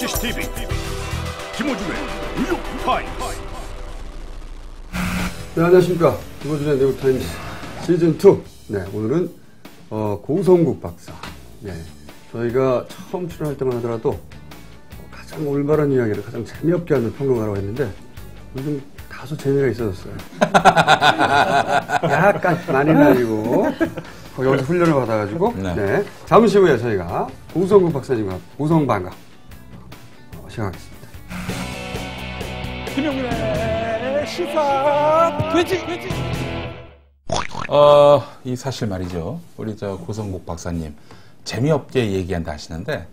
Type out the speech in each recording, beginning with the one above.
CCTV 김호준의 뉴욕타임스. 네, 안녕하십니까. 김호준의 뉴욕타임스 시즌2. 네, 오늘은 고성국 박사. 네, 저희가 처음 출연할 때만 하더라도 가장 올바른 이야기를 가장 재미없게 하는 평론가라고 했는데 요즘 다소 재미가 있어졌어요. 약간 많이 날리고 여기서 훈련을 받아가지고 네, 잠시 후에 저희가 고성국 박사님과 고성방가 시작하겠습니다. 김용민의 시사 돼지. 이 사실 말이죠. 우리 고성국 박사님 재미없게 얘기한다 하시는데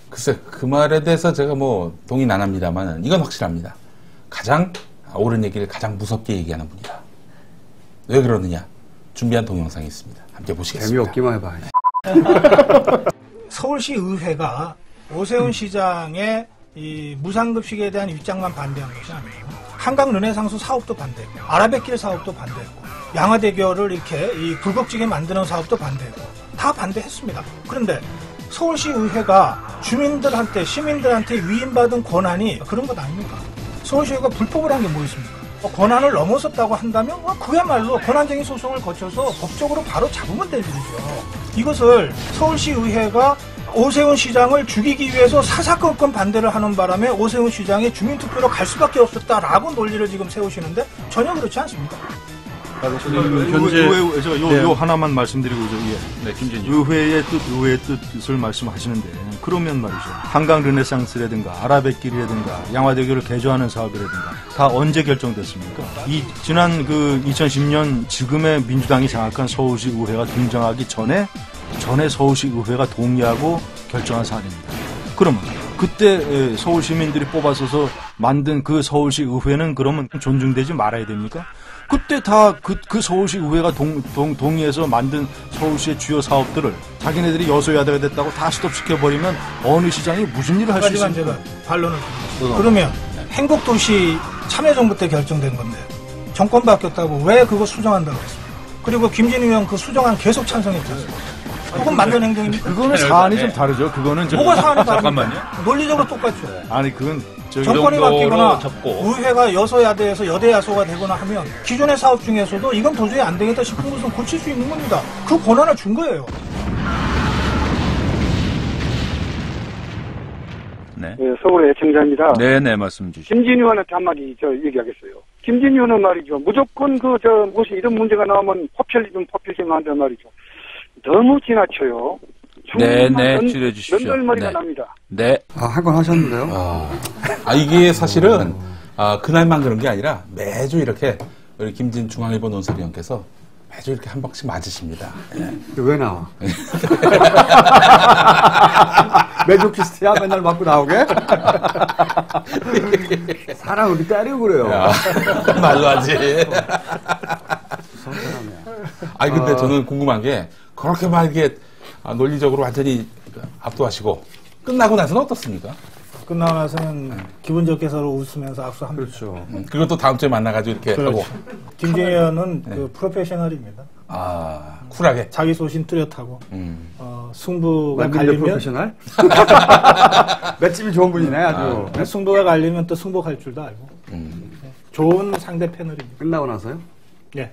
글쎄 그 말에 대해서 제가 뭐 동의는 안 합니다만 이건 확실합니다. 가장 옳은 얘기를 가장 무섭게 얘기하는 분이다. 왜 그러느냐? 준비한 동영상이 있습니다. 함께 보시겠습니다. 재미없기만 해봐. 서울시 의회가 오세훈 시장의 이 무상급식에 대한 입장만 반대한 것이 아니에요. 한강 르네상스 사업도 반대했고, 아라뱃길 사업도 반대했고, 양화대교를 이렇게 이 굴곡지게 만드는 사업도 반대했고, 다 반대했습니다. 그런데 서울시 의회가 주민들한테, 시민들한테 위임받은 권한이 그런 것 아닙니까? 서울시의회가 불법을 한 게 뭐 있습니까? 권한을 넘어섰다고 한다면 그야말로 권한쟁의 소송을 거쳐서 법적으로 바로 잡으면 될 일이죠. 이것을 서울시의회가 오세훈 시장을 죽이기 위해서 사사건건 반대를 하는 바람에 오세훈 시장이 주민투표로 갈 수밖에 없었다라고 논리를 지금 세우시는데 전혀 그렇지 않습니다. 현재 요 하나만 말씀드리고 의회의 뜻을 말씀하시는데 그러면 말이죠. 한강 르네상스라든가 아라뱃길이라든가 양화대교를 개조하는 사업이라든가 다 언제 결정됐습니까? 지난 2010년 지금의 민주당이 장악한 서울시 의회가 등장하기 전에 서울시 의회가 동의하고 결정한 사안입니다. 그러면 그때 서울 시민들이 뽑아서서 만든 그 서울시 의회는 그러면 존중되지 말아야 됩니까? 그때 다 그 서울시 의회가 동의해서 만든 서울시의 주요 사업들을 자기네들이 여소야대가 됐다고 다 스톱시켜버리면 어느 시장이 무슨 일을 할 수 있습니까? 제가 반론을 드립니다. 그러면 행복도시 참여정부 때 결정된 건데 정권 바뀌었다고 왜 그거 수정한다고 했습니까? 그리고 김진우 의원 그 수정안 계속 찬성했잖아요. 그건 맞는 행동입니까? 그거는 사안이 좀 다르죠. 그거는 뭐가 사안이 다릅니까? 잠깐만요. 논리적으로 똑같죠. 아니 그건 정권이 바뀌거나 의회가 여소야대에서 여대야소가 되거나 하면 기존의 사업 중에서도 이건 도저히 안 되겠다 싶은 것은 고칠 수 있는 겁니다. 그 권한을 준 거예요. 네, 서울의 애청자입니다. 네네, 말씀 주시죠. 김진희 의원한테 한마디 얘기하겠어요. 김진희 의원은 말이죠. 무조건 무슨 이런 문제가 나오면 포퓰리즘 한단 말이죠. 너무 지나쳐요. 네네, 줄여주십시오. 연결머리가 납니다. 네. 한 건 하셨는데요? 이게 사실은 그날만 그런 게 아니라 매주 이렇게 우리 김진 중앙일보 논설위원께서 매주 이렇게 한 방씩 맞으십니다. 네. 왜 나와? 메조키스트야? 맨날 맞고 나오게? 사람을 이렇게 때리고 그래요. 말로 하지. 무서운 사람이야. 근데 저는 궁금한 게 그렇게 막 이게 논리적으로 완전히 압도하시고 끝나고 나서는 어떻습니까? 끝나고 나서는 기분 좋게 서로 웃으면서 악수합니다. 그렇죠. 그것도 다음 주에 만나가지고 이렇게 그렇죠. 하고. 김진희 의원은 그 프로페셔널입니다. 쿨하게. 자기 소신 뚜렷하고 승부가 갈리면 프로페셔널? 맷집이 좋은 분이네 아주. 승부가 갈리면 또 승복할 줄도 알고 좋은 상대 패널입니다. 끝나고 나서요? 예.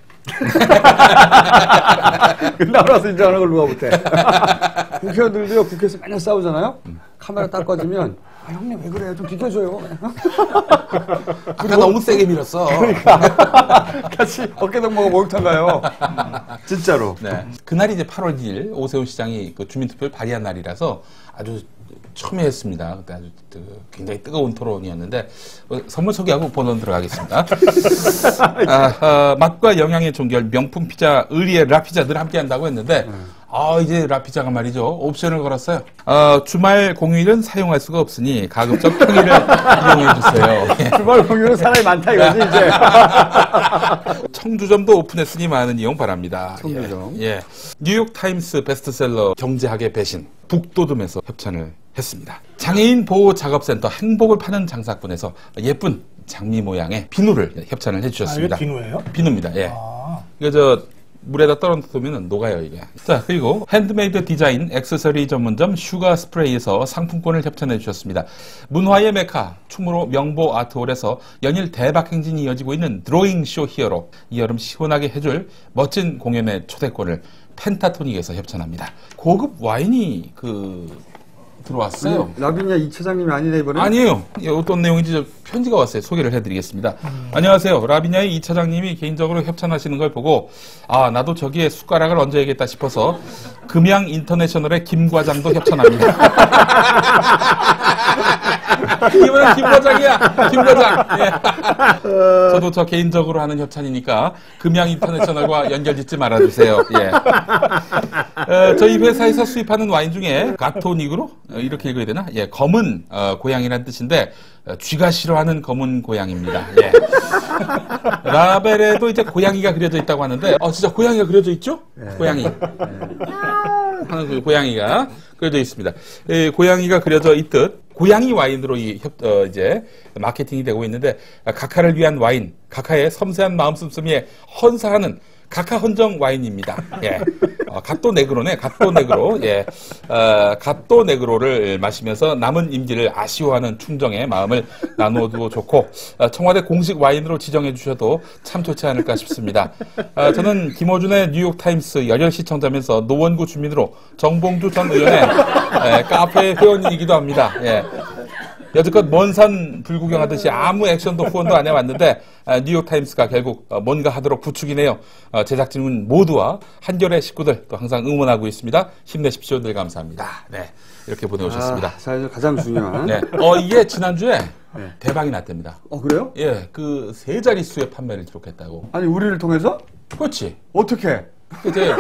끝나고 나서 인정하는 걸 누가 못해. 국회의원들도요, 국회에서 맨날 싸우잖아요? 카메라 딱 꺼지면, 형님 왜 그래요? 좀 비켜줘요. 아까 너무 세게 밀었어. 그러니까. 같이 어깨동무가 목욕탕 가요. 진짜로. 네. 그날이 이제 8월 2일 오세훈 시장이 그 주민투표를 발의한 날이라서 아주 첨예했습니다. 그때 아주 굉장히 뜨거운 토론이었는데 선물 소개하고 본론 들어가겠습니다. 맛과 영양의 종결 명품 피자 의리의 라피자 늘 함께한다고 했는데 이제 라피자가 말이죠. 옵션을 걸었어요. 주말 공휴일은 사용할 수가 없으니 가급적 평일을 이용해주세요. 주말 공휴일은 사람이 많다 이거지 이제. 청주점도 오픈했으니 많은 이용 바랍니다. 청주점. 예. 뉴욕타임스 베스트셀러 경제학의 배신 북도둠에서 협찬을 했습니다. 장애인 보호 작업센터 한복을 파는 장사꾼에서 예쁜 장미 모양의 비누를 협찬을 해주셨습니다. 이게 비누예요? 비누입니다. 예. 이거 물에다 떨어놓으면 녹아요, 이게. 자, 그리고 핸드메이드 디자인 액세서리 전문점 슈가 스프레이에서 상품권을 협찬해 주셨습니다. 문화의 메카 충무로 명보 아트홀에서 연일 대박 행진이 이어지고 있는 드로잉 쇼 히어로, 이 여름 시원하게 해줄 멋진 공연의 초대권을 펜타토닉에서 협찬합니다. 고급 와인이 들어왔어요. 라비냐 이 차장님이 아니네 이번에? 아니에요. 어떤 내용인지 편지가 왔어요. 소개를 해드리겠습니다. 안녕하세요. 라비냐의 이 차장님이 개인적으로 협찬하시는 걸 보고 나도 저기에 숟가락을 얹어야겠다 싶어서 금양 인터내셔널의 김 과장도 협찬합니다. 이번엔 김 과장이야. 김 과장. 예. 저도 저 개인적으로 하는 협찬이니까 금양 인터내셔널과 연결짓지 말아주세요. 예. 저희 회사에서 수입하는 와인 중에 가토닉으로 이렇게 읽어야 되나? 예, 검은 고양이라는 뜻인데 쥐가 싫어하는 검은 고양이입니다. 예. 라벨에도 이제 고양이가 그려져 있다고 하는데 진짜 고양이가 그려져 있죠? 고양이. 하는 그 고양이가 그려져 있습니다. 고양이가 그려져 있듯 고양이 와인으로 이제 마케팅이 되고 있는데 각하를 위한 와인, 각하의 섬세한 마음 씀씀이에 헌사하는 각하 헌정 와인입니다. 예. 갓도 네그로네, 갓도 네그로. 예. 갓도 네그로를 마시면서 남은 임기를 아쉬워하는 충정의 마음을 나누어도 좋고, 청와대 공식 와인으로 지정해 주셔도 참 좋지 않을까 싶습니다. 저는 김어준의 뉴욕타임스 열혈 시청자면서 노원구 주민으로 정봉주 전 의원의 카페 회원이기도 합니다. 예. 여지껏 먼 산 불구경하듯이 아무 액션도 후원도 안 해왔는데 뉴욕타임스가 결국 뭔가 하도록 부추기네요. 제작진 모두와 한겨레 식구들 또 항상 응원하고 있습니다. 힘내십시오. 늘 감사합니다. 네, 이렇게 보내오셨습니다. 자, 가장 중요한. 네, 이게 지난주에 대박이 났답니다. 그래요? 예, 그 세 자릿수의 판매를 기록했다고. 아니 우리를 통해서? 그렇지. 어떻게? 이제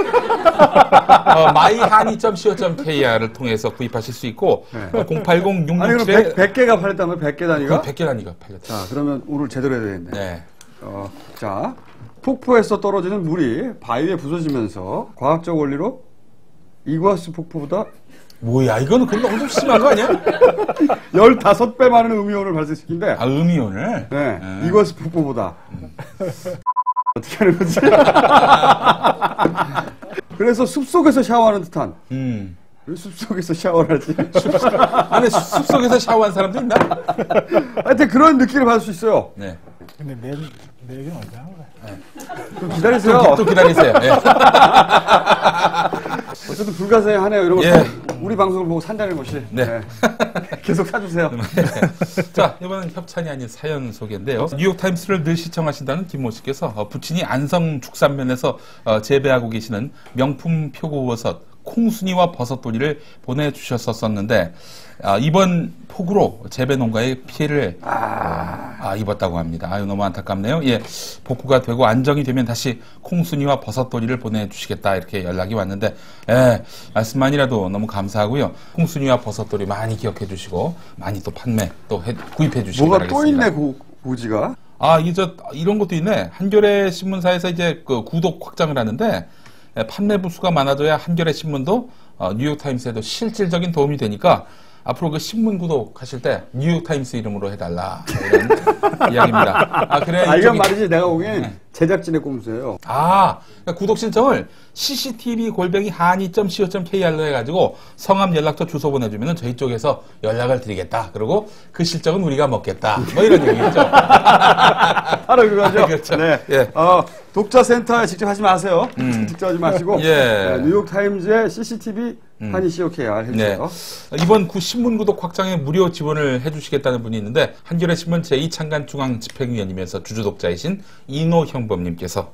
myhani.co.kr을 통해서 구입하실 수 있고 080-667에 아니 그럼 100개가 팔렸다면 100개 단위가? 100개 단위가 팔렸다. 자 그러면 오늘 제대로 해야 되겠네. 네. 자 폭포에서 떨어지는 물이 바위에 부서지면서 과학적 원리로 이과수 폭포보다 뭐야 이거는 근데 엄청 심한 거 아니야? 15배 많은 음이온을 발생시킨대. 음이온을? 네. 이과수 폭포보다. 어떻게 하는 거지? 그래서 숲속에서 샤워하는 듯한. 왜 숲속에서 샤워를 하지? 아니 숲속에서 샤워한 사람도 있나? 하여튼 그런 느낌을 받을 수 있어요. 네. 근데 내일은 언제 하는 거야? 좀 기다리세요. 또 기다리세요. 네. 어쨌든 불가사의하네요. 이런 거 우리 방송을 보고 산다는 것이. 네. 계속 사주세요. 자, 이번엔 협찬이 아닌 사연 소개인데요. 뉴욕타임스를 늘 시청하신다는 김모 씨께서 부친이 안성 축산면에서 재배하고 계시는 명품 표고버섯 콩순이와 버섯돌이를 보내주셨었는데 이번 폭우로 재배 농가에 피해를 입었다고 합니다. 아유 너무 안타깝네요. 예, 복구가 되고 안정이 되면 다시 콩순이와 버섯돌이를 보내주시겠다 이렇게 연락이 왔는데 말씀만이라도 너무 감사하고요. 콩순이와 버섯돌이 많이 기억해 주시고 많이 또 판매 또 구입해 주시기 바라겠습니다. 뭐가 또 있네 고지가. 이런 것도 있네. 한겨레 신문사에서 이제 그 구독 확장을 하는데 판매 부수가 많아져야 한겨레 신문도 뉴욕타임스에도 실질적인 도움이 되니까 앞으로 그 신문 구독하실 때 뉴욕타임스 이름으로 해달라 이런 이야기입니다. 그래 이건 말이지 내가 보기엔 제작진의 꼼수예요. 그러니까 구독 신청을 cctv@hani.co.kr로 해가지고 성함, 연락처, 주소 보내주면 저희 쪽에서 연락을 드리겠다. 그리고 그 실적은 우리가 먹겠다. 뭐 이런 얘기죠. 바로 그거죠. 그렇죠. 네. 예. 독자센터에 직접 하지 마세요. 직접 하지 마시고 뉴욕타임즈의 CCTV 한이 COKR 해주세요. 네. 이번 신문 구독 확장에 무료 지원을 해주시겠다는 분이 있는데 한겨레 신문 제2창간중앙 집행위원이면서 주주독자이신 이노형범님께서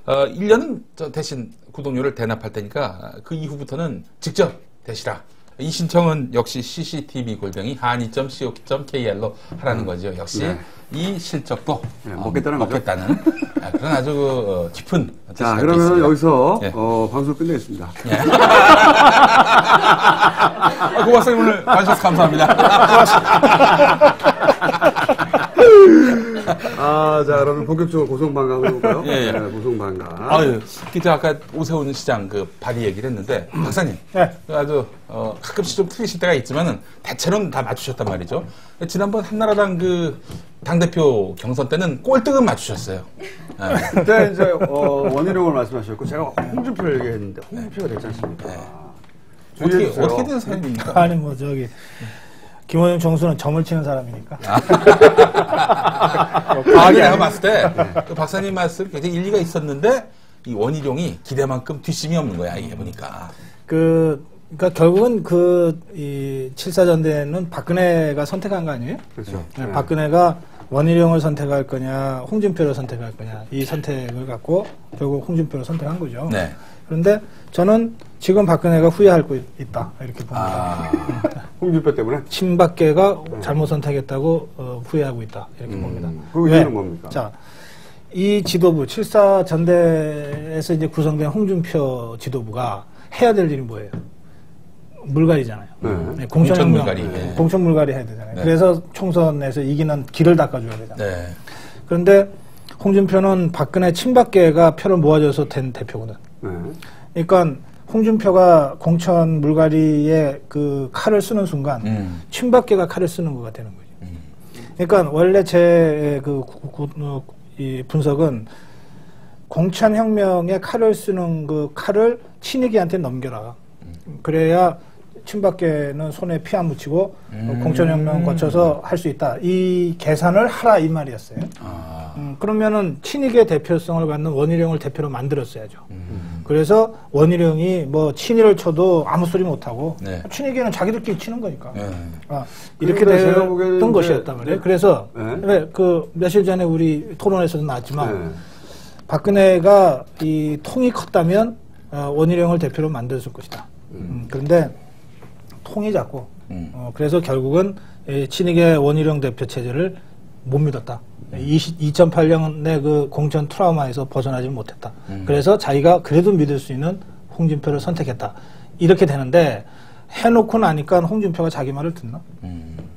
1년은 대신 구독료를 대납할 테니까 그 이후부터는 직접 대시라. 이 신청은 역시 cctv@hani.co.kr로 하라는 거죠. 역시 이 실적도 먹겠다는 그런 아주 깊은 자 그러면 여기서 방송 끝내겠습니다. 고맙습니다. 오늘 와주셔서 감사합니다. 자, 그러면 본격적으로 고성방가 한번 해볼까요? 예, 예. 네, 고성방가. 아유, 기자 아까 오세훈 시장 그 발의 얘기를 했는데, 박사님. 네. 아주, 가끔씩 좀 틀리실 때가 있지만은, 대체로는 다 맞추셨단 말이죠. 지난번 한나라당 그, 당대표 경선 때는 꼴등은 맞추셨어요. 네. 그때 이제, 원희룡을 말씀하셨고, 제가 홍준표를 얘기했는데, 홍준표가 됐지 않습니까? 어떻게 된 사연입니까? 아니, 뭐, 김원영 정수는 점을 치는 사람이니까. 아니, 내가 봤을 때, 그 박사님 말씀 굉장히 일리가 있었는데, 이 원희룡이 기대만큼 뒷심이 없는 거야, 이게 보니까. 그러니까 결국은 이 7.4전대는 박근혜가 선택한 거 아니에요? 그렇죠. 네, 박근혜가 원희룡을 선택할 거냐, 홍준표를 선택할 거냐, 이 선택을 갖고 결국 홍준표를 선택한 거죠. 네. 그런데 저는 지금 박근혜가 후회할 거 있다, 이렇게 봅니다. 홍준표 때문에? 친박계가 잘못 선택했다고 후회하고 있다, 이렇게 봅니다. 그 이유는 뭡니까? 자, 이 지도부, 7.4전대에서 이제 구성된 홍준표 지도부가 해야 될 일이 뭐예요? 물갈이잖아요. 네. 공천 물갈이. 공천 물갈이 해야 되잖아요. 네. 그래서 총선에서 이기는 길을 닦아줘야 되잖아요. 네. 그런데 홍준표는 박근혜 친박계가 표를 모아줘서 된 대표거든. 네. 그러니까 홍준표가 공천 물갈이에 그 칼을 쓰는 순간 친박계가 칼을 쓰는 거가 되는 거죠. 그러니까 원래 제 이 분석은 공천혁명에 칼을 쓰는 그 칼을 친이계한테 넘겨라. 그래야 친박계는 손에 피 안 묻히고 공천혁명 거쳐서 할 수 있다. 이 계산을 하라 이 말이었어요. 그러면은 친이계 대표성을 갖는 원희룡을 대표로 만들었어야죠. 그래서 원희룡이 뭐 친이를 쳐도 아무 소리 못하고 네. 친이계는 자기들끼리 치는 거니까. 네. 이렇게 제가 보기에는 됐던 이제 것이었단 말이에요. 그래서 네. 그 며칠 전에 우리 토론에서도 나왔지만 네. 박근혜가 이 통이 컸다면 원희룡을 대표로 만들었을 것이다. 그런데 통이 작고 그래서 결국은 친이계 원희룡 대표 체제를 못 믿었다. 2008년의 그 공천 트라우마에서 벗어나지 못했다. 그래서 자기가 그래도 믿을 수 있는 홍준표를 선택했다. 이렇게 되는데 해놓고 나니까 홍준표가 자기 말을 듣나?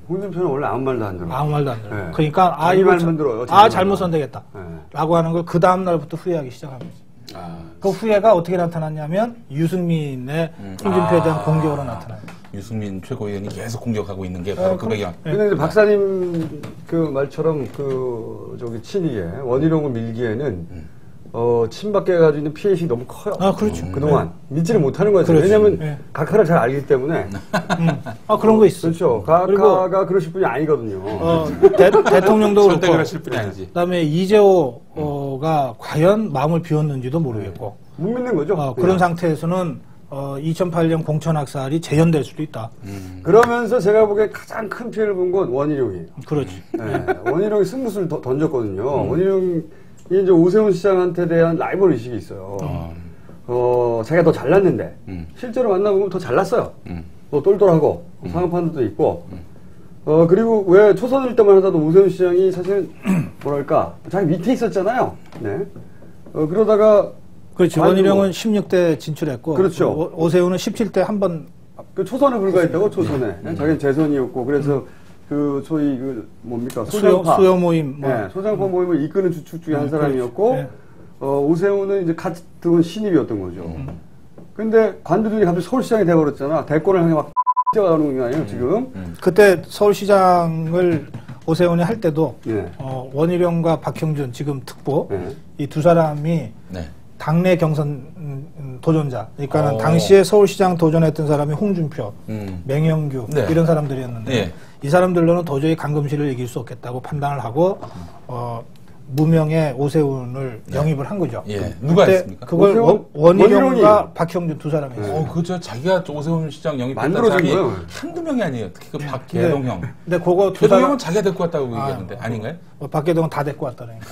홍준표는 원래 아무 말도 안 들어요. 아무 말도 안 들어요. 네. 그러니까 자기 이거 말만 들어요. 잘못 선택했다. 네. 라고 하는 걸 그 다음 날부터 후회하기 시작합니다. 그 후회가 어떻게 나타났냐면 유승민의 홍준표에 대한 공격으로 나타나요. 유승민 최고위원이 계속 공격하고 있는 게 바로 그 배경. 근데 이제 박사님 그 말처럼 친이계 원희룡을 밀기에는 친박계가 가지고 있는 피해의식이 너무 커요. 그렇죠. 그동안 믿지를 못하는 거죠. 그렇죠. 왜냐하면 네. 각하를 잘 알기 때문에. 그런 거 있어. 그렇죠. 각하가 그러실 분이 아니거든요. 대통령도 절대 그렇고. 그러실 분이 아니지. 그다음에 이재호가 과연 마음을 비웠는지도 모르겠고. 못 믿는 거죠. 그런 상태에서는 2008년 공천학살이 재현될 수도 있다. 그러면서 제가 보기에 가장 큰 피해를 본 건 원희룡이에요. 그렇지. 네. 원희룡이 승부수를 던졌거든요. 원희룡이 이제 오세훈 시장한테 대한 라이벌 의식이 있어요. 자기가 더 잘났는데 실제로 만나보면 더 잘났어요. 더 똘똘하고 상업판도 있고. 그리고 왜 초선일 때만 하더라도 오세훈 시장이 사실은 뭐랄까 자기 밑에 있었잖아요. 네. 그러다가 그렇죠. 원희룡은 16대 진출했고, 그렇죠. 오세훈은 17대 한 번. 그 초선에 불과했다고 초선에. 자기는 재선이었고 그래서 소위 뭡니까 소장파 수요 모임. 네, 소장파 모임을 이끄는 주축 중에 한 사람이었고 네. 오세훈은 이제 갓 들어온 신입이었던 거죠. 근데 관두더니 갑자기 서울시장이 돼버렸잖아. 대권을 향해 막 뛰어가는 거 아니에요 지금? 그때 서울시장을 오세훈이 할 때도 네. 원희룡과 박형준 지금 특보 네. 이 두 사람이 네. 당내 경선 도전자. 그러니까는 당시에 서울시장 도전했던 사람이 홍준표, 맹영규 네. 이런 사람들이었는데 네. 이 사람들로는 도저히 강금실을 이길 수 없겠다고 판단을 하고 무명의 오세훈을 영입을 한 거죠. 예. 누가 그때 했습니까? 그걸 원희룡과 박형준 두 사람이 했어요. 그저 자기가 오세훈 시장 영입했던 만들어진 사람이 거예요. 한두 명이 아니에요. 특히 그 박계동 형. 근데 그거 두 계동 사람 형은 자기가 데리고 왔다고 얘기했는데 아닌가요? 박계동은 다 데리고 왔다니까.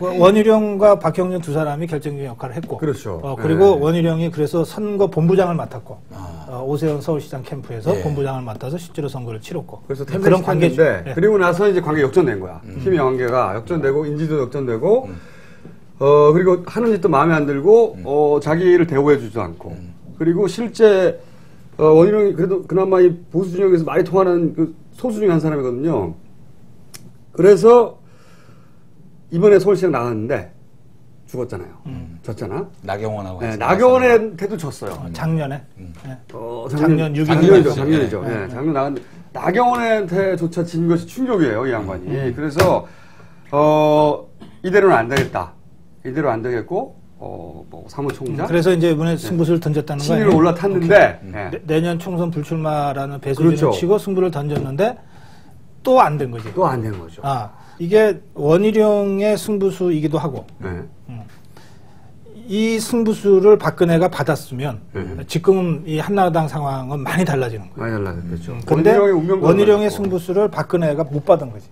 원희룡과 박형준 두 사람이 결정적인 역할을 했고. 그렇죠. 그리고 네. 원희룡이 그래서 선거 본부장을 맡았고. 오세훈 서울시장 캠프에서 예. 본부장을 맡아서 실제로 선거를 치렀고. 그래서 그런 관계죠. 템백했는데 그리고 나서 이제 관계 역전된 거야. 팀의 관계가 역전되고 인지도 역전되고 그리고 하는 짓도 마음에 안 들고 자기를 대우해주지도 않고 그리고 실제 원희룡이 그래도 그나마 이 보수 진영에서 많이 통하는 그 소수 중에 한 사람이거든요. 그래서 이번에 서울시장 나왔는데 죽었잖아요. 졌잖아. 나경원하고 네, 나경원한테도 졌어요. 작년에. 네. 작년 6일 작년이죠. 네, 작년 나왔는데 나경원한테조차 진 것이 충격이에요, 이 양반이. 그래서 이대로는 안 되겠다. 이대로 안 되겠고 뭐 사무총장. 그래서 이제 이번에 승부수를 던졌다는 거예요. 신위로 올라탔는데 내년 총선 불출마라는 배수진을 그렇죠. 치고 승부를 던졌는데 또 안 된 거지. 또 안 된 거죠. 이게 원희룡의 승부수이기도 하고 네. 이 승부수를 박근혜가 받았으면 지금 이 한나라당 상황은 많이 달라지는 거예요. 많이 달라졌죠. 그런데 원희룡의 승부수를 박근혜가 못 받은 거지.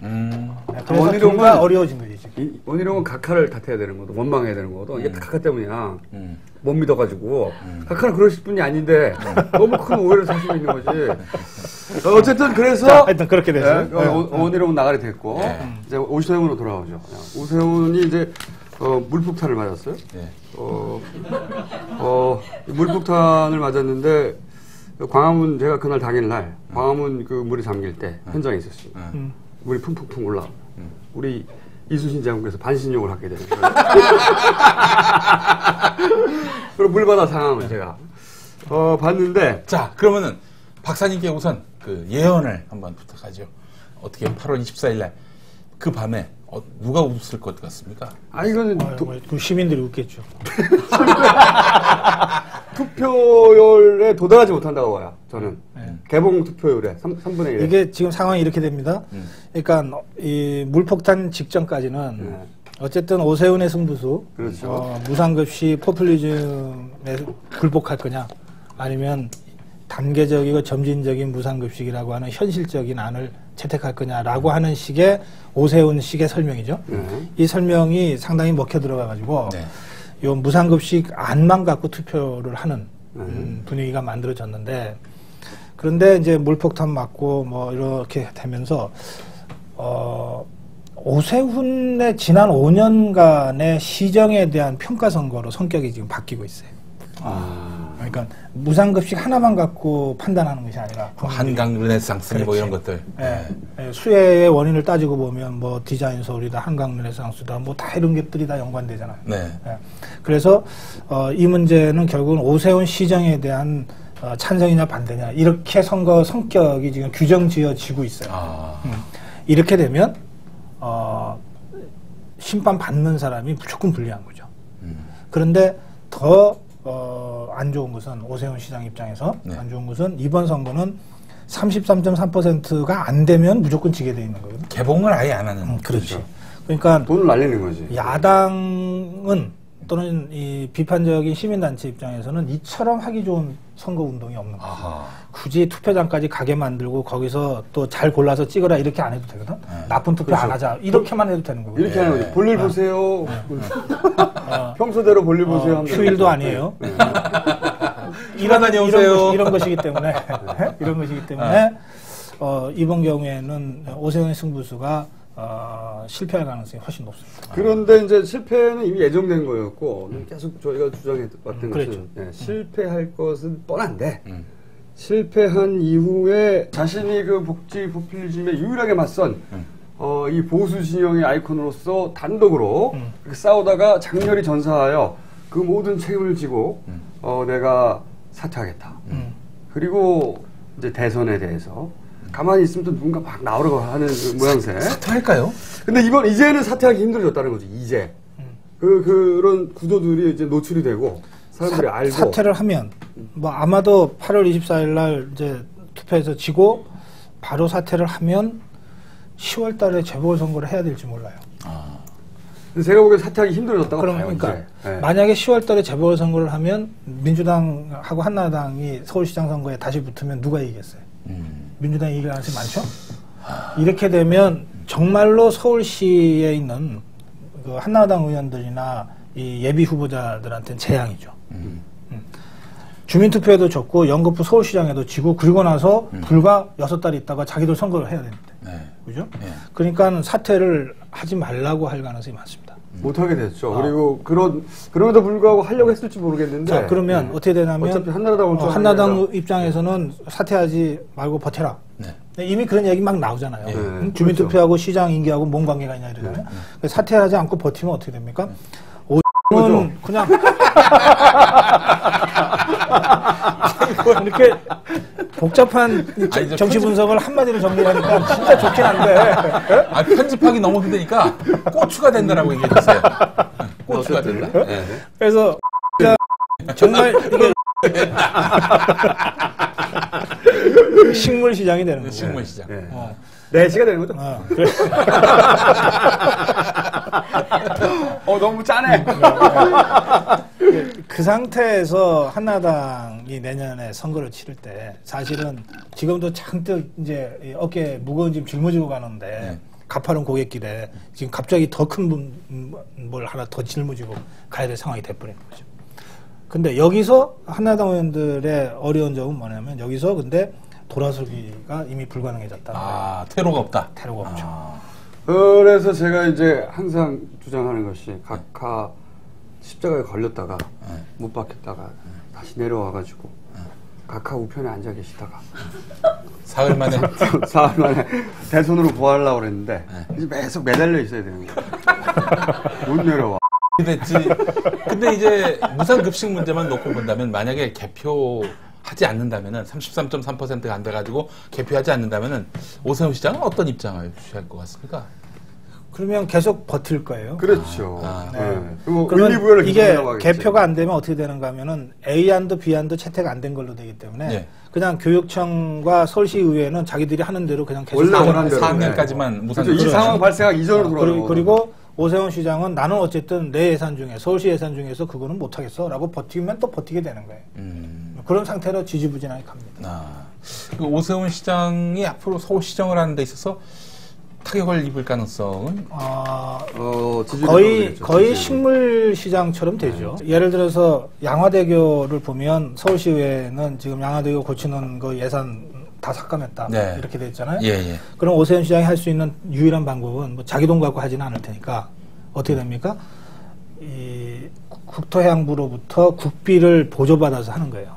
그래서 둘다 어려워진 거지. 지금. 원희룡은 각하를 탓해야 되는 거도 원망해야 되는 거도 이게 다 각하 때문이야. 못 믿어가지고 각하는 그러실 분이 아닌데 너무 큰 오해를 사시고 있는 거지. 어쨌든 그래서 하여튼 그렇게 됐어요. 원희룡은 나가리 됐고 이제 오세훈으로 돌아오죠. 오세훈이 이제 물폭탄을 맞았어요. 네. 물폭탄을 맞았는데 광화문 제가 그날 당일날 광화문 그 물이 잠길 때 현장에 있었습니다. 물이 풍풍풍 올라오고 우리 이순신 장군께서 반신욕을 하게 되는 거예요. 그리고 물바다 상황을 제가 봤는데 자, 그러면은 박사님께 우선 그 예언을 한번 부탁하죠. 어떻게 8월 24일 날 그 밤에 누가 웃을 것 같습니까? 이거는 그 시민들이 웃겠죠. 투표율에 도달하지 못한다고 봐요. 저는 개봉 투표율에 3분의 1. 이게 지금 상황이 이렇게 됩니다. 그러니까 이 물폭탄 직전까지는 어쨌든 오세훈의 승부수, 그렇죠. 무상급식 포퓰리즘에 굴복할 거냐, 아니면 단계적이고 점진적인 무상급식이라고 하는 현실적인 안을 채택할 거냐라고 하는 식의 오세훈식의 설명이죠. 이 설명이 상당히 먹혀 들어가가지고 이 무상급식 안만 갖고 투표를 하는 분위기가 만들어졌는데, 그런데 이제 물폭탄 맞고 뭐 이렇게 되면서 오세훈의 지난 5년간의 시정에 대한 평가 선거로 성격이 지금 바뀌고 있어요. 그러니까 무상급식 하나만 갖고 판단하는 것이 아니라 한강 르네상스 뭐 이런 것들. 수혜의 원인을 따지고 보면 뭐 디자인 서울이다, 한강 르네상스다, 뭐 다 이런 것들이 다 연관되잖아요. 그래서 이 문제는 결국은 오세훈 시정에 대한 찬성이냐 반대냐 이렇게 선거 성격이 지금 규정지어지고 있어요. 이렇게 되면 심판 받는 사람이 무조건 불리한 거죠. 그런데 더 안 좋은 것은 오세훈 시장 입장에서 안 좋은 것은 이번 선거는 33.3%가 안 되면 무조건 지게 돼 있는 거거든요. 개봉을 아예 안 하는. 그렇죠. 그러니까 돈을 날리는 거지. 야당은 또는 이 비판적인 시민단체 입장에서는 이처럼 하기 좋은 선거운동이 없는 거죠. 굳이 투표장까지 가게 만들고 거기서 또 잘 골라서 찍어라 이렇게 안 해도 되거든. 나쁜 투표 안 하자 이렇게만 해도 되는 거거든요. 이렇게 하는 거지. 볼일 보세요. 평소대로 볼일 보세요. 휴일도 아니에요. 이런 것이기 때문에 이런 것이기 때문에 이번 경우에는 오세훈의 승부수가 실패할 가능성이 훨씬 높습니다. 그런데 이제 실패는 이미 예정된 거였고 계속 저희가 주장해왔던 그렇죠. 것은 실패할 것은 뻔한데 실패한 이후에 자신이 그 복지 포퓰리즘에 유일하게 맞선 이 보수 진영의 아이콘으로서 단독으로 이렇게 싸우다가 장렬히 전사하여 그 모든 책임을 지고 내가 사퇴하겠다. 그리고 이제 대선에 대해서 가만히 있으면 또 누군가 막 나오려고 하는 그 모양새. 사퇴할까요? 근데 이제는 사퇴하기 힘들어졌다는 거지, 이제. 그런 구조들이 이제 노출이 되고, 사람들이 알고. 사퇴를 하면, 뭐 아마도 8월 24일 날 이제 투표에서 지고, 바로 사퇴를 하면 10월 달에 재보궐선거를 해야 될지 몰라요. 근데 제가 보기엔 사퇴하기 힘들어졌다고 봐요, 그러니까 이제. 만약에 10월 달에 재보궐선거를 하면 민주당하고 한나라당이 서울시장 선거에 다시 붙으면 누가 이기겠어요? 민주당이 이길 가능성이 많죠? 이렇게 되면 정말로 서울시에 있는 그 한나라당 의원들이나 이 예비 후보자들한테는 재앙이죠. 주민투표에도 졌고 연거푸 서울시장에도 지고 그리고 나서 불과 6달 있다가 자기들 선거를 해야 되는데. 그죠? 그러니까 사퇴를 하지 말라고 할 가능성이 많습니다. 못하게 됐죠. 그리고 그럼에도 불구하고 하려고 했을지 모르겠는데. 자, 그러면 어떻게 되냐면. 어차피 한나라당 한나라당 입장에서는 사퇴하지 말고 버텨라. 이미 그런 얘기 막 나오잖아요. 네, 주민투표하고 시장 임기하고 뭔 관계가 있냐 이러잖아요. 사퇴하지 않고 버티면 어떻게 됩니까? 오는 그냥 이렇게 복잡한 정치 분석을 한마디로 정리하니까 진짜 좋긴 한데. 편집하기 너무 힘드니까 고추가 된다라고 얘기해 주세요. 고추가 된다. 네. 그래서 정말 이게 식물 시장이 되는 거예요. 식물 시장. 네. 내시가 되는 거죠? 그래. 너무 짜네. 그 상태에서 한나라당이 내년에 선거를 치를 때 사실은 지금도 잔뜩 이제 어깨에 무거운 짐 짊어지고 가는데 가파른 고갯길에 지금 갑자기 더 큰 뭘 하나 더 짊어지고 가야 될 상황이 돼버리는 거죠. 근데 여기서 한나라당 의원들의 어려운 점은 뭐냐면 여기서 근데 돌아서기가 이미 불가능해졌다. 퇴로가 없다. 퇴로가 없죠. 그래서 제가 이제 항상 주장하는 것이 각하 십자가에 걸렸다가 못 박혔다가 다시 내려와가지고 각하 우편에 앉아 계시다가 사흘 만에 대선으로 구하려고 그랬는데 이제 계속 매달려 있어야 되는 거야. 못 내려와. 됐지. 근데 이제 무상급식 문제만 놓고 본다면 만약에 개표하지 않는다면은 33.3%가 안 돼가지고 개표하지 않는다면은 오세훈 시장은 어떤 입장을 취할 것 같습니까? 그러면 계속 버틸 거예요. 그렇죠. 네. 그러면 이게 개표가 안 되면 어떻게 되는가 하면은 A안도 B안도 채택 안 된 걸로 되기 때문에 그냥 교육청과 서울시의회는 자기들이 하는 대로 그냥 계속 4학년까지만 무상. 이 상황 발생하기 이전으로 돌아가고. 그리고 오세훈 시장은 나는 어쨌든 내 예산 중에 서울시 예산 중에서 그거는 못하겠어 라고 버티면 또 버티게 되는 거예요. 그런 상태로 지지부진하게 갑니다. 그 오세훈 시장이 앞으로 서울시정을 하는 데 있어서 타격을 입을 가능성은? 거의 식물 시장처럼 되죠. 예를 들어서 양화대교를 보면 서울시의회는 지금 양화대교 고치는 거 예산 다 삭감했다. 이렇게 돼 있잖아요. 그럼 오세훈 시장이 할 수 있는 유일한 방법은 뭐 자기 돈 갖고 하지는 않을 테니까 어떻게 됩니까? 이 국토해양부로부터 국비를 보조받아서 하는 거예요.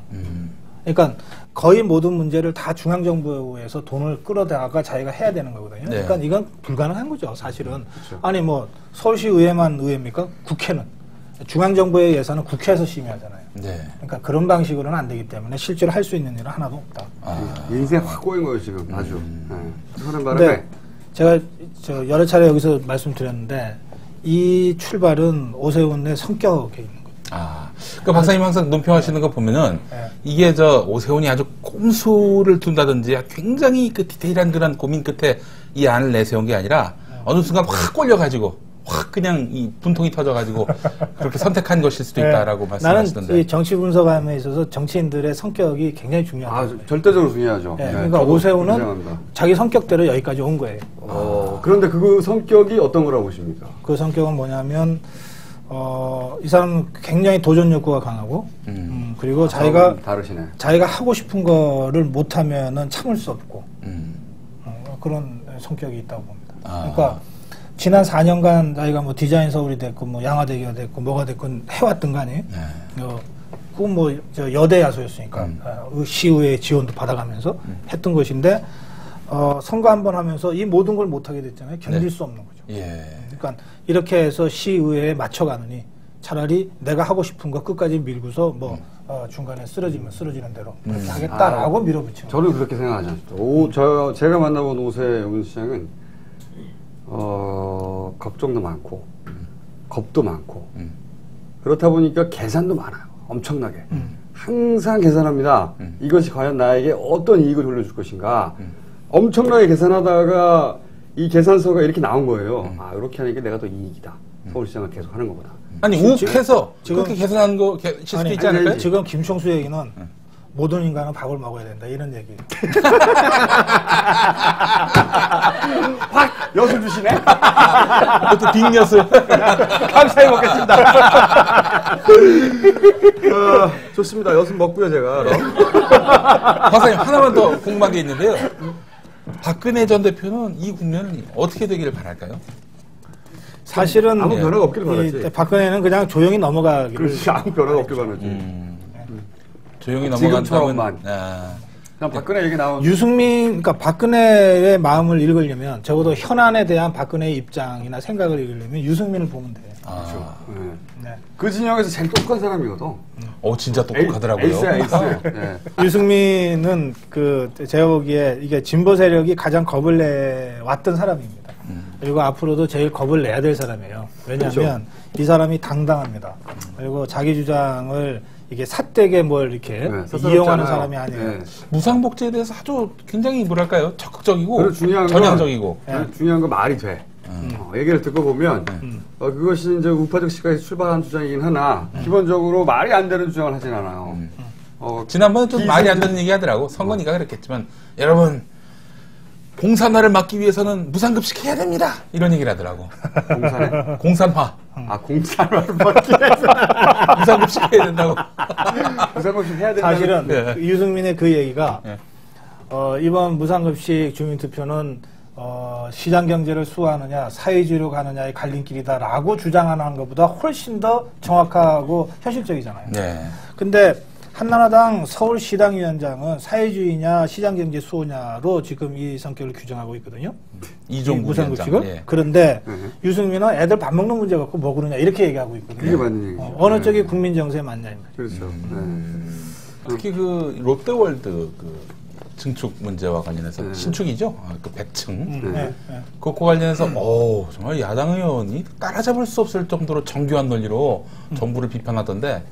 그러니까 거의 모든 문제를 다 중앙정부에서 돈을 끌어다가 자기가 해야 되는 거거든요. 그러니까 이건 불가능한 거죠, 사실은. 그렇죠. 아니 뭐 서울시의회만 의회입니까? 국회는. 중앙정부의 예산은 국회에서 심의하잖아요. 그러니까 그런 방식으로는 안 되기 때문에 실제로 할 수 있는 일은 하나도 없다. 인생 확 꼬인 거예요, 지금. 아주. 하는 바람에. 근데 제가 여러 차례 여기서 말씀드렸는데 이 출발은 오세훈의 성격에 있는 거예요. 그 박사님 항상 논평하시는 거 보면은 이게 오세훈이 아주 꼼수를 둔다든지 굉장히 그 디테일한 그런 고민 끝에 이 안을 내세운 게 아니라 어느 순간 확 꼴려가지고 확 그냥 이 분통이 터져가지고 그렇게 선택한 것일 수도 있다라고 말씀하시던데. 나는 이 정치 분석함에 있어서 정치인들의 성격이 굉장히 중요하다. 절대적으로 중요하죠. 그러니까 오세훈은 인정합니다. 자기 성격대로 여기까지 온 거예요. 그런데 그 성격이 어떤 거라고 보십니까? 그 성격은 뭐냐면 이 사람은 굉장히 도전 욕구가 강하고 그리고 자기가 하고 싶은 거를 못하면은 참을 수 없고 그런 성격이 있다고 봅니다. 그러니까 지난 4년간 자기가 뭐 디자인 서울이 됐고 뭐 양화대교가 됐고 뭐가 됐건 해왔던 거 아니에요? 그건 뭐 여대 야소였으니까 시의회 지원도 받아가면서 했던 것인데 선거 한번 하면서 이 모든 걸 못하게 됐잖아요. 견딜 수 없는 거죠. 그러니까 이렇게 해서 시의회에 맞춰가느니 차라리 내가 하고 싶은 거 끝까지 밀고서 뭐 중간에 쓰러지면 쓰러지는 대로 그렇게 하겠다라고 밀어붙이는 저는 그렇게 생각하지 않습니다. 제가 만나본 오세훈 시장은 걱정도 많고 겁도 많고 그렇다 보니까 계산도 많아요. 엄청나게. 항상 계산합니다. 이것이 과연 나에게 어떤 이익을 돌려줄 것인가. 엄청나게 계산하다가 이 계산서가 이렇게 나온 거예요. 이렇게 하니까 내가 더 이익이다. 서울시장을 계속 하는 것보다. 아니 욱해서 그렇게 계산하는 거 실수 있지 않을까요? 지금 김총수 얘기는 모든 인간은 밥을 먹어야 된다 이런 얘기. 확 엿을 주시네. 그것도 빅엿을 감사히 먹겠습니다. 좋습니다. 엿은 먹고요 제가. 박사님 하나만 더 궁금한 게 있는데요. 박근혜 전 대표는 이 국면은 어떻게 되기를 바랄까요? 사실은 아무 변화가 없기를 바라지. 박근혜는 그냥 조용히 넘어가기를. 그렇지, 아무 변화가 없기를 바라지. 조용히 넘어간다면 그냥 박근혜 얘기 나온. 유승민, 그러니까 박근혜의 마음을 읽으려면 적어도 현안에 대한 박근혜의 입장이나 생각을 읽으려면 유승민을 보면 돼요. 아. 네. 그 진영에서 제일 똑똑한 사람이거든. 진짜 똑똑하더라고요. 에이스. 네. 유승민은 제가 보기에 이게 진보 세력이 가장 겁을 내왔던 사람입니다. 그리고 앞으로도 제일 겁을 내야 될 사람이에요. 왜냐하면 그렇죠. 이 사람이 당당합니다. 그리고 자기 주장을 이게 삿되게 뭘 이렇게 이용하는 사람이 아니에요. 네. 무상복지에 대해서 아주 굉장히 뭐랄까요? 적극적이고 중요한 전향적이고. 중요한 건 말이 돼. 얘기를 듣고 보면 그것이 이제 우파적 시각에서 출발한 주장이긴 하나 기본적으로 말이 안 되는 주장을 하진 않아요. 지난번에 좀 말이 안 되는 얘기 하더라고. 선건이가 그랬겠지만 여러분 공산화를 막기 위해서는 무상급식 해야 됩니다. 이런 얘기를 하더라고. 공산화. 공산화를 막기 위해서 무상급식 해야 된다고. 무상급식 해야 된다고. 사실은 네. 유승민의 그 얘기가 네. 이번 무상급식 주민투표는 시장 경제를 수호하느냐 사회주의로 가느냐의 갈림길이다라고 주장하는 것보다 훨씬 더 정확하고 현실적이잖아요. 네. 근데 한나라당 서울시당위원장은 사회주의냐 시장경제 수호냐로 지금 이 성격을 규정하고 있거든요. 이종국 무상급식을. 위원장. 예. 그런데 유승민은 애들 밥 먹는 문제 갖고 뭐 그러냐 이렇게 얘기하고 있거든요. 그게 맞는 얘기죠. 어느 쪽이 국민 정서에 맞냐 이 말이에요. 그렇죠. 특히 그 롯데월드 증축 문제와 관련해서 신축이죠. 그 100층. 네. 그거 관련해서 정말 야당 의원이 따라잡을 수 없을 정도로 정교한 논리로 정부를 비판하던데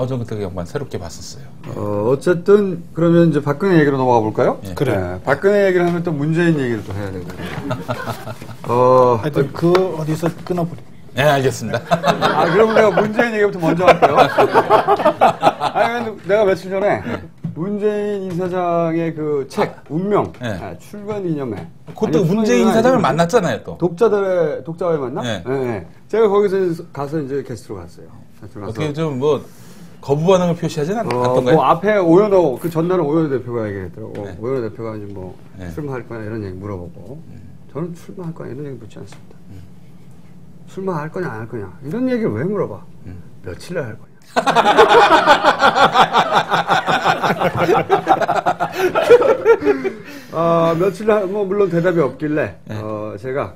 저는 그때 양반 새롭게 봤었어요. 어쨌든 그러면 이제 박근혜 얘기로 넘어가 볼까요? 예. 그래. 네, 박근혜 얘기를 하면 또 문재인 얘기를 또 해야 되거든요. 하여튼 어디서 끊어버려. 네, 알겠습니다. 그러면 내가 문재인 얘기부터 먼저 할게요. 내가 며칠 전에 문재인 이사장의 그 책 운명 출간 기념회. 그것도 문재인 이사장을 만났잖아요, 또. 독자회 만나? 네. 네. 제가 거기서 가서 이제 게스트로 갔어요. 어떻게 좀 거부 반응을 표시하진 않던가요? 앞에 오연호, 그 전날은 오연호 대표가 얘기했더라고. 네. 오연호 대표가 이제 네. 출마할 거냐 이런 얘기 물어보고. 저는 출마할 거냐 이런 얘기 묻지 않습니다. 출마할 거냐 안 할 거냐 이런 얘기를 왜 물어봐? 며칠 날 할 거냐? 며칠 날, 물론 대답이 없길래, 제가,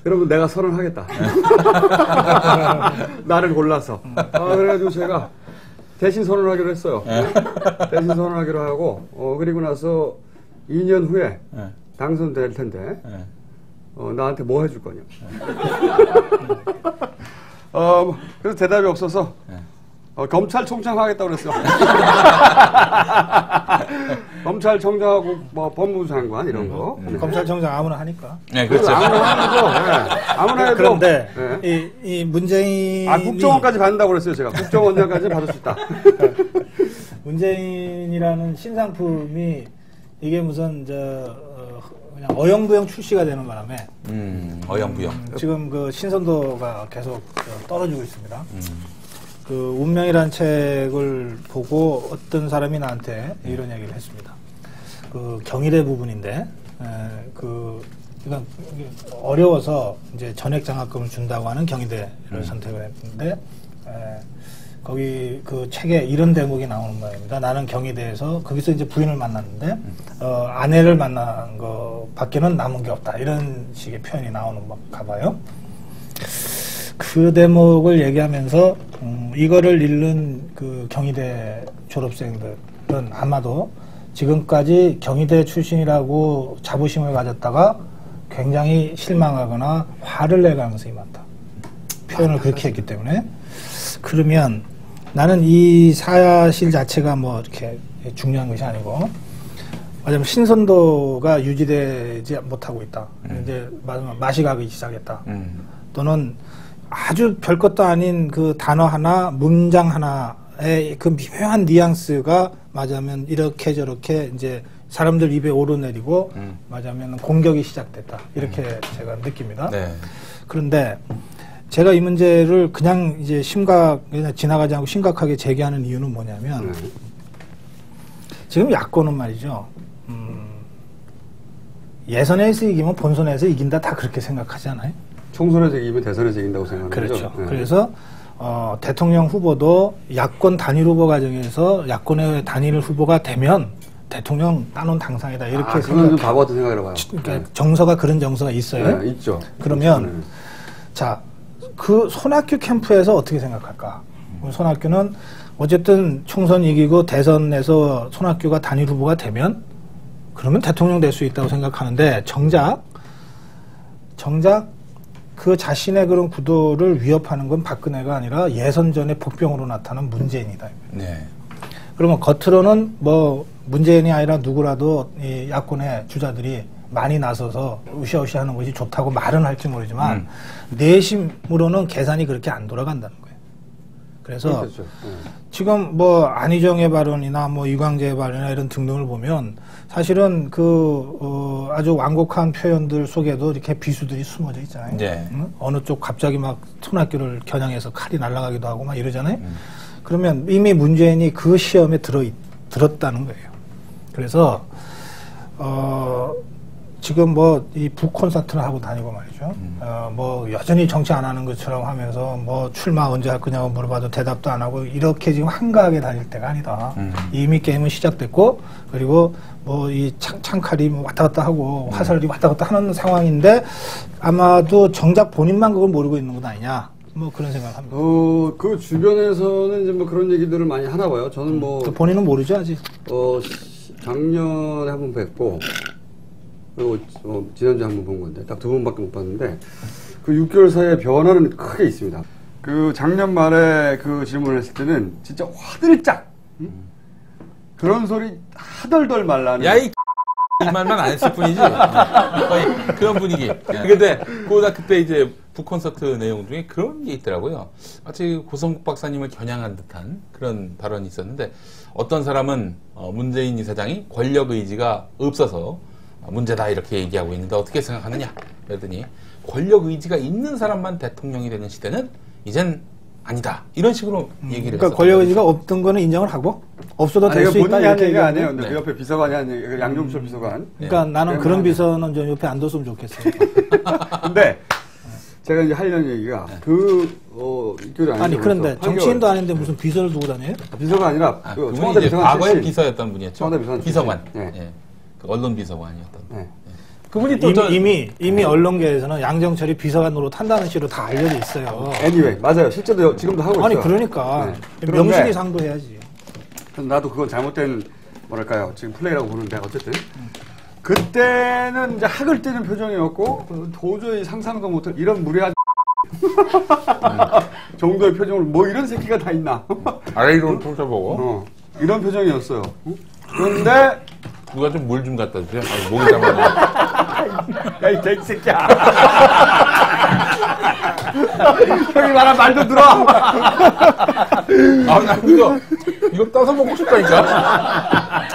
그러면 내가 선언하겠다. 나를 골라서. 그래가지고 제가 대신 선언하기로 했어요. 대신 선언하기로 하고, 그리고 나서 2년 후에 당선될 텐데, 나한테 뭐 해줄 거냐. 그래서 대답이 없어서, 검찰총장 하겠다고 그랬어. 검찰총장하고 법무부 장관 이런 거. 검찰총장 아무나 하니까. 네, 그렇죠. 아무나 해도. 그런데 이 문재인이 국정원까지 받는다고 그랬어요. 제가 국정원장까지 받을 수 있다. 문재인이라는 신상품이 이게 무슨 그냥 어영부영 출시가 되는 바람에 어영부영. 지금 그 신선도가 계속 떨어지고 있습니다. 그 운명이라는 책을 보고 어떤 사람이 나한테 이런 얘기를 했습니다. 그 경희대 부분인데 이건 어려워서 이제 전액 장학금을 준다고 하는 경희대를 선택을 했는데 거기 그 책에 이런 대목이 나오는 거입니다. 나는 경희대에서 거기서 이제 부인을 만났는데 아내를 만난 거 밖에는 남은 게 없다 이런 식의 표현이 나오는 건가 봐요. 그 대목을 얘기하면서 이거를 읽는 그 경희대 졸업생들은 아마도 지금까지 경희대 출신이라고 자부심을 가졌다가 굉장히 실망하거나 화를 낼 가능성이 많다. 표현을 그렇게 했기 때문에. 그러면 나는 이 사실 자체가 뭐 이렇게 중요한 것이 아니고 왜냐면 신선도가 유지되지 못하고 있다. 이제 맛이 가기 시작했다. 또는 아주 별것도 아닌 그 단어 하나, 문장 하나의 그 미묘한 뉘앙스가 맞으면 이렇게 저렇게 이제 사람들 입에 오르내리고 맞으면 공격이 시작됐다. 이렇게 제가 느낍니다. 네. 그런데 제가 이 문제를 그냥 이제 그냥 지나가지 않고 심각하게 제기하는 이유는 뭐냐면 지금 야권은 말이죠. 예선에서 이기면 본선에서 이긴다 다 그렇게 생각하지 않아요? 총선에서 이기면 대선에서 이긴다고 생각하는 그렇죠. 거죠. 네. 그래서 대통령 후보도 야권 단일 후보 과정에서 야권의 단일 후보가 되면 대통령 따놓은 당상이다 이렇게 그건 좀 바보 같은 생각이라고 봐요. 그러니까 정서가 그런 정서가 있어요. 네, 있죠. 그러면 자, 그 손학규 캠프에서 어떻게 생각할까? 손학규는 어쨌든 총선 이기고 대선에서 손학규가 단일 후보가 되면 그러면 대통령 될 수 있다고 생각하는데 정작 그 자신의 그런 구도를 위협하는 건 박근혜가 아니라 예선 전에 복병으로 나타난 문재인이다. 네. 그러면 겉으로는 뭐 문재인이 아니라 누구라도 이 야권의 주자들이 많이 나서서 으쌰으쌰 하는 것이 좋다고 말은 할지 모르지만 내심으로는 계산이 그렇게 안 돌아간다는 거예요. 그래서 그렇죠. 지금 뭐 안희정의 발언이나 뭐 이광재의 발언이나 이런 등등을 보면 사실은 아주 완곡한 표현들 속에도 이렇게 비수들이 숨어져 있잖아요. 네. 응? 어느 쪽 갑자기 막 손학규를 겨냥해서 칼이 날아가기도 하고 막 이러잖아요. 그러면 이미 문재인이 그 시험에 들었다는 거예요. 그래서 지금 뭐 이 북콘서트를 하고 다니고 말이죠. 뭐 여전히 정치 안 하는 것처럼 하면서 뭐 출마 언제 할 거냐고 물어봐도 대답도 안 하고 이렇게 지금 한가하게 다닐 때가 아니다. 이미 게임은 시작됐고 그리고 뭐 이 창칼이 뭐 왔다 갔다 하고 화살이 왔다 갔다 하는 상황인데 아마도 정작 본인만 그걸 모르고 있는 것 아니냐. 뭐 그런 생각을 합니다. 그 주변에서는 이제 뭐 그런 얘기들을 많이 하나 봐요. 저는 뭐 본인은 모르죠 아직. 작년에 한 번 뵙고 그리고 지난주에 한 번 본 건데 딱 2번밖에 못 봤는데 그 6개월 사이에 변화는 크게 있습니다. 그 작년 말에 그 질문을 했을 때는 진짜 화들짝 그런 소리 하덜덜 말라는 야, 이 말만 안 했을 뿐이지. 거의 그런 분위기. 근데 그때 이제 북콘서트 내용 중에 그런 게 있더라고요. 마치 고성국 박사님을 겨냥한 듯한 그런 발언이 있었는데 어떤 사람은 문재인 이사장이 권력 의지가 없어서 문제다 이렇게 얘기하고 있는데 어떻게 생각하느냐 그랬더니 권력 의지가 있는 사람만 대통령이 되는 시대는 이젠 아니다 이런 식으로 얘기를 했어요. 그러니까 권력 의지가 없던 거는 인정을 하고 없어도 될 수 있다 본인이 한 이렇게 얘기가 아니에요. 근데 네. 그 옆에 비서관이 한 얘기, 양종철 비서관. 그러니까 네. 나는 그런 비서는 좀 옆에 안 뒀으면 좋겠어요. 근데 제가 이제 하려는 얘기가 이쪽이 아니 그런데 정치인도 아닌데 무슨 비서를 두고 다녀요? 비서가 아니라 그분이 청와대 이제 비서관 과거의 출신. 비서였던 분이었죠. 청와대 비서관 비서관. 출신. 네. 예. 그 언론 비서관이었던. 네. 그분이 또 이미 언론계에서는 양정철이 비서관 노릇 한다는 식으로 다 알려져 있어요. Anyway, 맞아요. 실제로 지금도 하고 아니 있어요. 그러니까 네. 명실이 상도해야지. 나도 그건 잘못된 뭐랄까요 지금 플레이라고 보는데 어쨌든 그때는 이제 학을 떼는 표정이었고 도저히 상상도 못할 이런 무례한 정도의 표정을 뭐 이런 새끼가 다 있나 아래로 펼쳐보고 이런 표정이었어요. 그런데 누가 좀 물 좀 갖다 주세요. 목이 잠깐만. 야 이 개새끼야 형이 말한 말도 들어. 나 이거 떠서 먹고 싶다니까.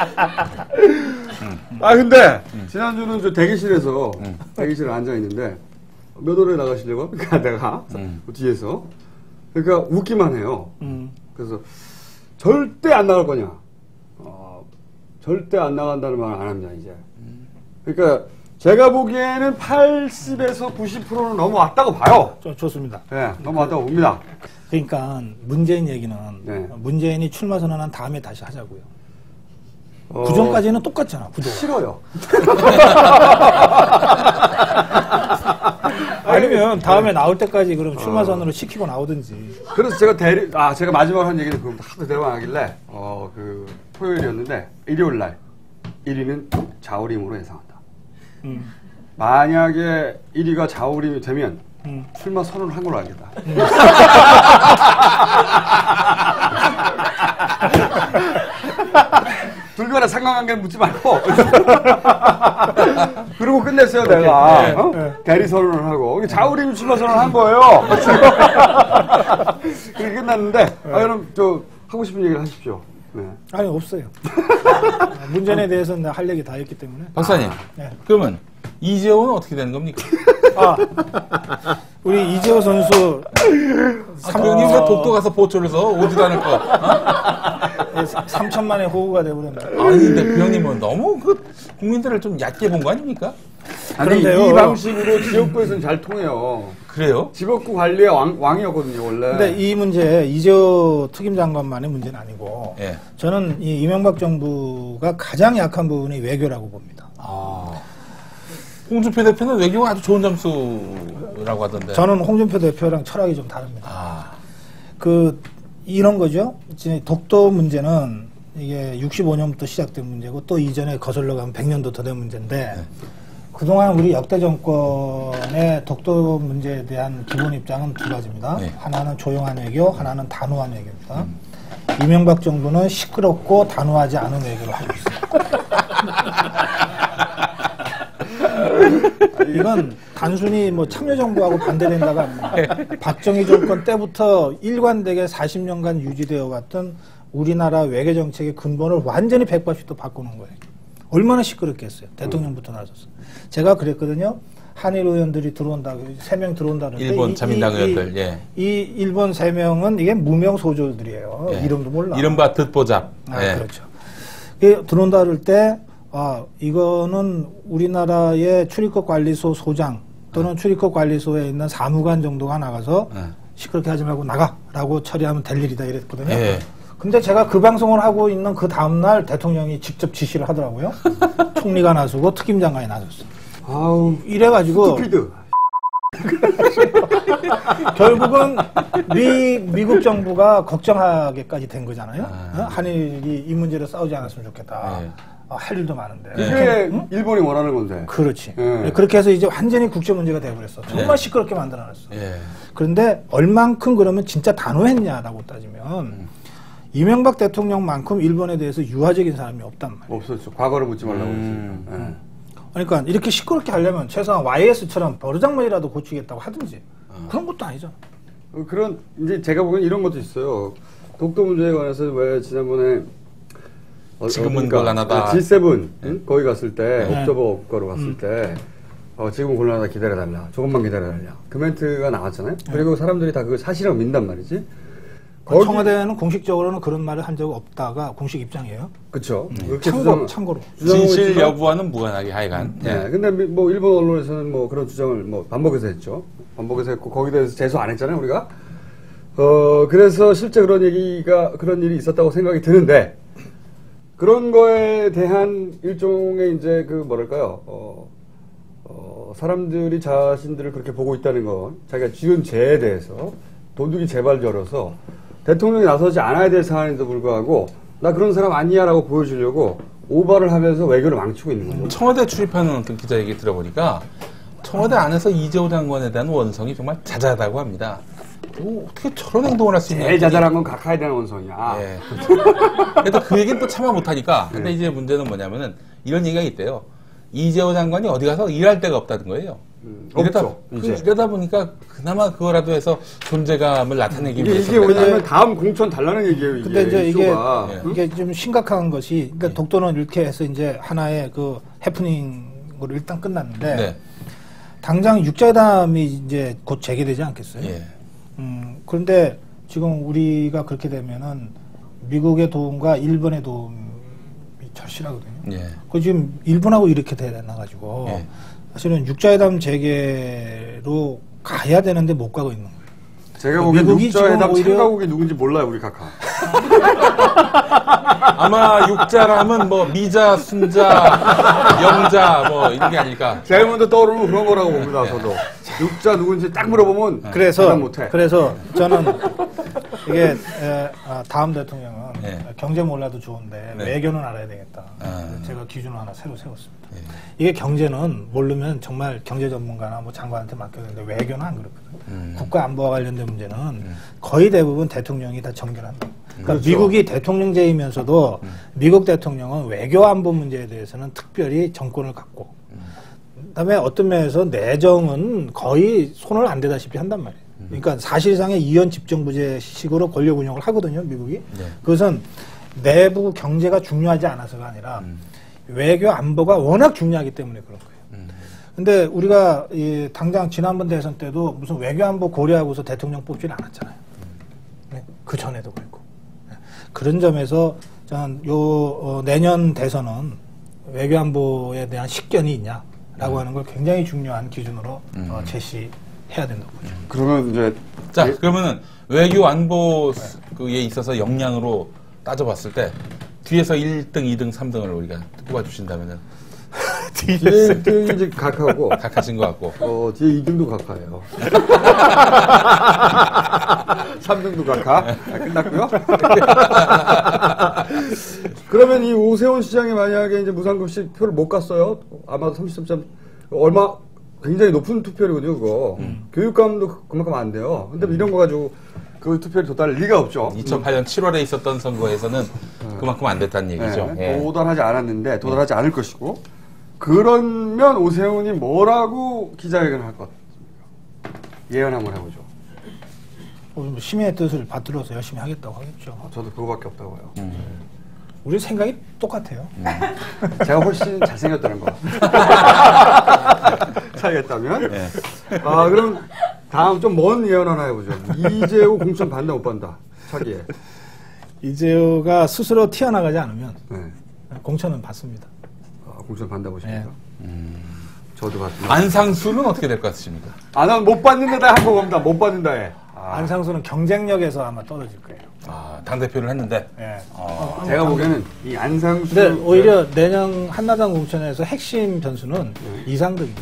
근데 지난주는 저 대기실에서 대기실에 앉아 있는데 몇 월에 나가시려고? 그러니까 내가 뒤에서 그러니까 웃기만 해요. 그래서 절대 안 나갈 거냐? 절대 안 나간다는 말 안 합니다 이제. 그러니까 제가 보기에는 80에서 90%는 넘어왔다고 봐요. 좋습니다. 네, 넘어왔다고 봅니다. 그러니까 문재인 얘기는 네. 문재인이 출마 선언한 다음에 다시 하자고요. 그 전까지는 똑같잖아, 구도가. 싫어요. 아니면 다음에 나올 때까지 그럼 출마 선언을 시키고 나오든지. 그래서 제가 제가 마지막으로 한 얘기는 그럼 하도 대화하길래 그 토요일이었는데 일요일 날 1위는 자우림으로 예상한다. 만약에 1위가 자우림이 되면 출마 선언을 한 걸로 알겠다. 둘간의 상관관계는 묻지 말고 그러고 끝냈어요 내가. 대리 선언을 하고 자우림이 출마 선언을 한 거예요. 그렇게 끝났는데 그럼 하고 싶은 얘기를 하십시오. 네. 아니 없어요. 문재인에 대해서는 할 얘기 다 했기 때문에. 박사님, 네. 그러면 이재호는 어떻게 되는 겁니까? 우리 이재호 선수 그 형님 왜 독도 가서 보초를 서 오지도 않을 거. 3천만의 호구가 되버렸네. 아니 근데 그 형님은 너무 국민들을 좀 얕게 본 거 아닙니까? 아니, 그런데요. 이 방식으로 지역구에서는 잘 통해요. 그래요? 지역구 관리의 왕이었거든요, 원래. 근데 이 문제 이재호 특임 장관만의 문제는 아니고 예. 저는 이 이명박 정부가 가장 약한 부분이 외교라고 봅니다. 홍준표 대표는 외교가 아주 좋은 점수라고 하던데. 저는 홍준표 대표랑 철학이 좀 다릅니다. 이런 거죠. 이제 독도 문제는 이게 65년부터 시작된 문제고 또 이전에 거슬러 가면 100년도 더 된 문제인데 그동안 우리 역대 정권의 독도 문제에 대한 기본 입장은 두 가지입니다. 네. 하나는 조용한 외교, 하나는 단호한 외교입니다. 이명박 정부는 시끄럽고 단호하지 않은 외교를 하고 있습니다. 이건 단순히 뭐 참여정부하고 반대된다가 아닙니다. 박정희 정권 때부터 일관되게 40년간 유지되어 왔던 우리나라 외교정책의 근본을 완전히 180도 바꾸는 거예요. 얼마나 시끄럽겠어요. 대통령부터 나서서. 제가 그랬거든요. 한일 의원들이 들어온다고, 3명 들어온다는데. 일본 자민당 의원들, 예. 이 일본 3명은 이게 무명 소조들이에요. 예. 이름도 몰라. 이른바 듣보잡. 예. 그렇죠. 들어온다 그럴 때, 이거는 우리나라의 출입국 관리소 소장 또는 출입국 관리소에 있는 사무관 정도가 나가서 시끄럽게 하지 말고 나가라고 처리하면 될 일이다 이랬거든요. 예. 근데 제가 그 방송을 하고 있는 그 다음날 대통령이 직접 지시를 하더라고요. 총리가 나서고 특임장관이 나섰어. 아우, 이래가지고 스피드. 결국은 미국 정부가 걱정하게까지 된 거잖아요. 한일이 이 문제로 싸우지 않았으면 좋겠다. 네. 할 일도 많은데. 그게 일본이 원하는 건데. 그렇지. 네. 그렇게 해서 이제 완전히 국제 문제가 돼버렸어. 정말 시끄럽게 만들어놨어. 예. 그런데 얼만큼 그러면 진짜 단호했냐라고 따지면 이명박 대통령만큼 일본에 대해서 유화적인 사람이 없단 말이에요. 없었죠. 과거를 묻지 말라고 했으니까. 예. 그러니까 이렇게 시끄럽게 하려면 최소한 YS처럼 버르장머리라도 고치겠다고 하든지 그런 것도 아니잖아. 그런 이제 제가 보기엔 이런 것도 있어요. 독도 문제에 관해서 왜 지난번에 지금은 곤란하다. G7 거기 갔을 때 네. 옵저버 거로 갔을 때 지금은 곤란하다 기다려달라. 조금만 기다려달라. 그 멘트가 나왔잖아요. 그리고 사람들이 다 그걸 사실이라고 민단 말이지. 청와대는 공식적으로는 그런 말을 한 적 없다가 공식 입장이에요. 그렇죠. 참고로. 진실 여부와는 무관하게 하여간. 네. 근데 뭐 일본 언론에서는 뭐 그런 주장을 뭐 반복해서 했죠. 반복해서 했고 거기에 대해서 제소 안 했잖아요, 우리가. 그래서 실제 그런 일이 있었다고 생각이 드는데 그런 거에 대한 일종의 이제 그 뭐랄까요, 사람들이 자신들을 그렇게 보고 있다는 건 자기가 지은 죄에 대해서 도둑이 제발 저려서 대통령이 나서지 않아야 될 상황인데도 불구하고 나 그런 사람 아니야라고 보여주려고 오바를 하면서 외교를 망치고 있는 거죠. 청와대 출입하는 어떤 기자 얘기 들어보니까 청와대 안에서 이재호 장관에 대한 원성이 정말 자자하다고 합니다. 어떻게 저런 행동을 할 수 있냐. 제일 자잘한 건 각하에 대한 원성이야. 예. 그래도 그 얘기는 또 참아 못하니까. 근데 이제 문제는 뭐냐면은 이런 얘기가 있대요. 이재호 장관이 어디 가서 일할 데가 없다는 거예요. 이러다 보니까 그나마 그거라도 해서 존재감을 나타내기 위해서. 이게 뭐냐면 다음 공천 달라는 얘기예요. 이게. 근데 이제 이게 좀 심각한 것이, 그러니까 독도는 이렇게 해서 이제 하나의 그 해프닝으로 일단 끝났는데, 네. 당장 육자회담이 이제 곧 재개되지 않겠어요? 예. 그런데 지금 우리가 그렇게 되면은 미국의 도움과 일본의 도움이 절실하거든요. 예. 그 지금 일본하고 이렇게 돼나가지고 예. 사실은 육자회담 재개로 가야 되는데 못 가고 있는 거예요. 제가 보기엔 미국이 육자회담 지금 오히려 참가국이 누군지 몰라요, 우리 각하. 아마 육자라면 뭐 미자, 순자, 영자 뭐 이런 게 아닐까. 제일 먼저 떠오르는 그런 거라고 봅니다, 저도. 육자 누군지 딱 물어보면 대답 못해. 그래서 저는 이게 다음 대통령은 네. 경제 몰라도 좋은데 네. 외교는 알아야 되겠다. 제가 기준을 하나 새로 세웠습니다. 이게 경제는 모르면 정말 경제 전문가나 뭐 장관한테 맡겨야 되는데 외교는 안 그렇거든요. 국가 안보와 관련된 문제는 거의 대부분 대통령이 다 정결합니다. 그러니까 그렇죠. 미국이 대통령제이면서도 미국 대통령은 외교 안보 문제에 대해서는 특별히 정권을 갖고 그다음에 어떤 면에서 내정은 거의 손을 안 대다시피 한단 말이에요. 그러니까 사실상의 이원 집정부제식으로 권력 운영을 하거든요, 미국이. 네. 그것은 내부 경제가 중요하지 않아서가 아니라 외교 안보가 워낙 중요하기 때문에 그런 거예요. 근데 우리가 당장 지난번 대선 때도 무슨 외교 안보 고려하고서 대통령 뽑지는 않았잖아요. 그 전에도 그랬고. 그런 점에서 저는 내년 대선은 외교 안보에 대한 식견이 있냐? 라고 하는 걸 굉장히 중요한 기준으로 제시해야 된다고 보죠. 그러면 이제 자, 그러면은 외교 안보에 있어서 역량으로 따져봤을 때 뒤에서 1등, 2등, 3등을 우리가 뽑아주신다면은 뒤에 1등이 이제 각하고 각하신 것 같고 뒤에 2등도 각하예요. 3등도 각하. 끝났고요. 그러면 이 오세훈 시장이 만약에 이제 무상급식 표를 못 갔어요. 아마도 33점 얼마 굉장히 높은 투표율이거든요. 그거 교육감도 그만큼 안 돼요. 근데 이런 거 가지고 그 투표율이 도달할 리가 없죠. 2008년 7월에 있었던 선거에서는 그만큼 안 됐다는 얘기죠. 네, 도달하지 않았는데 도달하지 않을 것이고 그러면 오세훈이 뭐라고 기자회견을 할 것 같습니까? 예언 한번 해보죠. 시민의 뜻을 받들어서 열심히 하겠다고 하겠죠. 저도 그거밖에 없다고 해요. 우리 생각이 똑같아요. 제가 훨씬 잘생겼다는 거. 차이겠다면. 네. 그럼 다음 좀 먼 예언 하나 해보죠. 이재호 공천 받나 못 받나? 차기에. 이재호가 스스로 튀어나가지 않으면 네. 공천은 받습니다. 공천 받나 보십니까? 저도 받습니다. 안상수는 어떻게 될 것 같으십니까? 난 못 받는다 한거 봅니다. 못 받는다 해. 안상수는 경쟁력에서 아마 떨어질 거예요. 당대표를 했는데. 네. 제가 보기에는 이 안상수. 근데 오히려 내년 한나당 공천에서 핵심 변수는 이상득입니다.